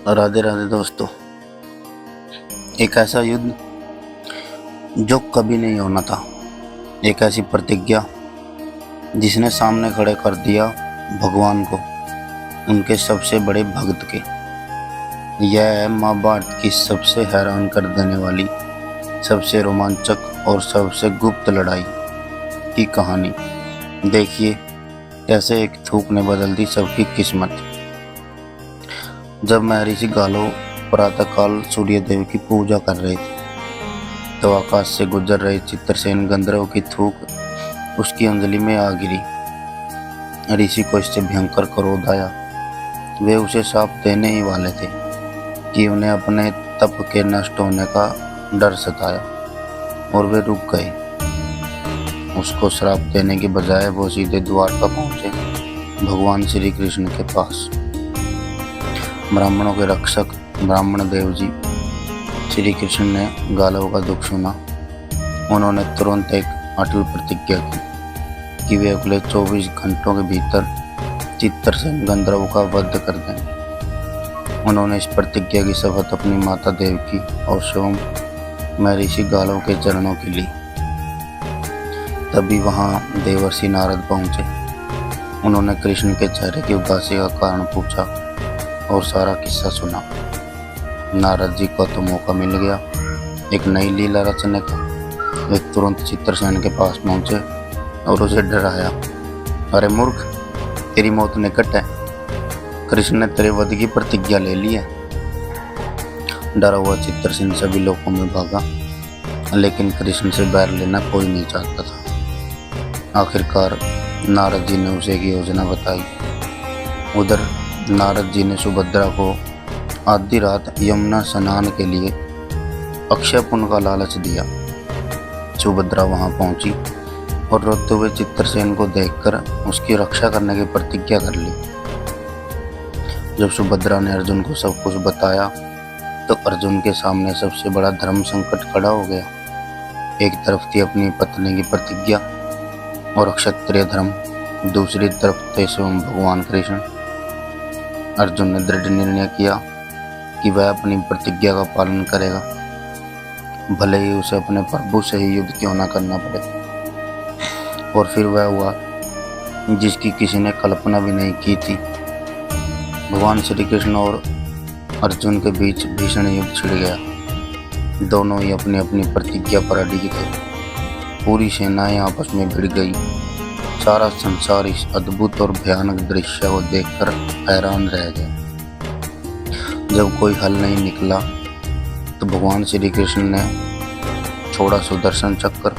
राधे राधे दोस्तों। एक ऐसा युद्ध जो कभी नहीं होना था, एक ऐसी प्रतिज्ञा जिसने सामने खड़े कर दिया भगवान को, उनके सबसे बड़े भक्त के। यह है महाभारत की सबसे हैरान कर देने वाली, सबसे रोमांचक और सबसे गुप्त लड़ाई की कहानी। देखिए कैसे एक थूक ने बदल दी सबकी किस्मत। जब महर्षि गालो प्रातःकाल सूर्यदेव की पूजा कर रहे थे, तो आकाश से गुजर रहे चित्रसेन गंधर्व की थूक उसकी अंजलि में आ गिरी। ऋषि को इससे भयंकर क्रोध आया। वे उसे शाप देने ही वाले थे कि उन्हें अपने तप के नष्ट होने का डर सताया, और वे रुक गए। उसको श्राप देने के बजाय वो सीधे द्वारका पहुंचे, भगवान श्री कृष्ण के पास। ब्राह्मणों के रक्षक ब्राह्मण देव जी श्री कृष्ण ने गालव का दुख सुना। उन्होंने तुरंत एक अटल प्रतिज्ञा की कि वे अगले 24 घंटों के भीतर चित्रसेन गंधर्व का वध कर देंगे। उन्होंने इस प्रतिज्ञा की शपथ अपनी माता देवकी और स्वयं महर्षि गालव के चरणों की ली। तभी वहां देवर्षि नारद पहुंचे। उन्होंने कृष्ण के चेहरे की उदासी का कारण पूछा और सारा किस्सा सुना। नारद जी को तो मौका मिल गया एक नई लीला रचने का। वे तुरंत चित्रसेन के पास पहुंचे और उसे डराया। अरे मूर्ख, तेरी मौत निकट है। कृष्ण ने तेरे वध की प्रतिज्ञा ले ली है। डरा हुआ चित्रसेन सभी लोगों में भागा, लेकिन कृष्ण से बैर लेना कोई नहीं चाहता था। आखिरकार नारद जी ने उसे एक योजना बताई। उधर नारद जी ने सुभद्रा को आधी रात यमुना स्नान के लिए अक्षय पुण्य का लालच दिया। सुभद्रा वहां पहुंची और रोते हुए चित्रसेन को देखकर उसकी रक्षा करने की प्रतिज्ञा कर ली। जब सुभद्रा ने अर्जुन को सब कुछ बताया, तो अर्जुन के सामने सबसे बड़ा धर्म संकट खड़ा हो गया। एक तरफ थी अपनी पत्नी की प्रतिज्ञा और क्षत्रिय धर्म, दूसरी तरफ थे स्वयं भगवान कृष्ण। अर्जुन ने दृढ़ निर्णय किया कि वह अपनी प्रतिज्ञा का पालन करेगा, भले ही उसे अपने प्रभु से ही युद्ध क्यों न करना पड़े। और फिर वह हुआ जिसकी किसी ने कल्पना भी नहीं की थी। भगवान श्री कृष्ण और अर्जुन के बीच भीषण युद्ध छिड़ गया। दोनों ही अपनी अपनी प्रतिज्ञा पर अडिग थे। पूरी सेनाएं आपस में भिड़ गई। सारा संसार इस अद्भुत और भयानक दृश्य को देखकर हैरान रह गया। जब कोई हल नहीं निकला, तो भगवान श्री कृष्ण ने छोड़ा सुदर्शन चक्र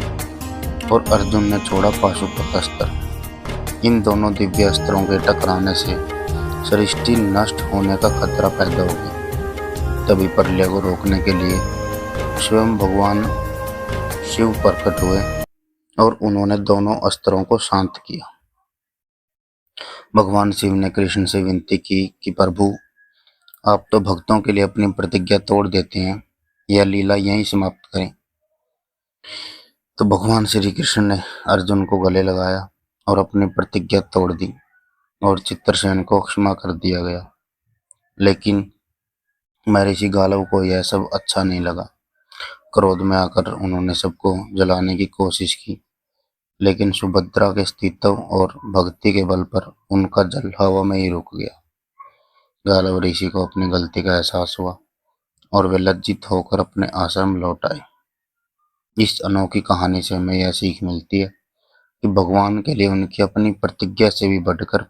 और अर्जुन ने छोड़ा पाशुपत अस्त्र। इन दोनों दिव्य अस्त्रों के टकराने से सृष्टि नष्ट होने का खतरा पैदा हो गया। तभी प्रलय को रोकने के लिए स्वयं भगवान शिव प्रकट हुए और उन्होंने दोनों अस्त्रों को शांत किया। भगवान शिव ने कृष्ण से विनती की कि प्रभु, आप तो भक्तों के लिए अपनी प्रतिज्ञा तोड़ देते हैं, यह लीला यहीं समाप्त करें। तो भगवान श्री कृष्ण ने अर्जुन को गले लगाया और अपनी प्रतिज्ञा तोड़ दी और चित्रसेन को क्षमा कर दिया गया। लेकिन महर्षि गालव को यह सब अच्छा नहीं लगा। क्रोध में आकर उन्होंने सबको जलाने की कोशिश की, लेकिन सुभद्रा के अस्तित्व और भक्ति के बल पर उनका जल हवा में ही रुक गया। गालव ऋषि को अपनी गलती का एहसास हुआ और वे लज्जित होकर अपने आश्रम लौट आए। इस अनोखी कहानी से हमें यह सीख मिलती है कि भगवान के लिए उनकी अपनी प्रतिज्ञा से भी बढ़कर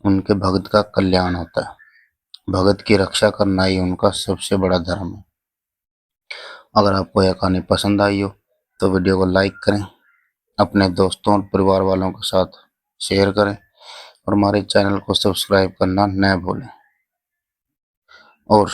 उनके भक्त का कल्याण होता है। भगत की रक्षा करना ही उनका सबसे बड़ा धर्म है। अगर आपको यह कहानी पसंद आई हो तो वीडियो को लाइक करें, अपने दोस्तों और परिवार वालों के साथ शेयर करें और हमारे चैनल को सब्सक्राइब करना न भूलें। और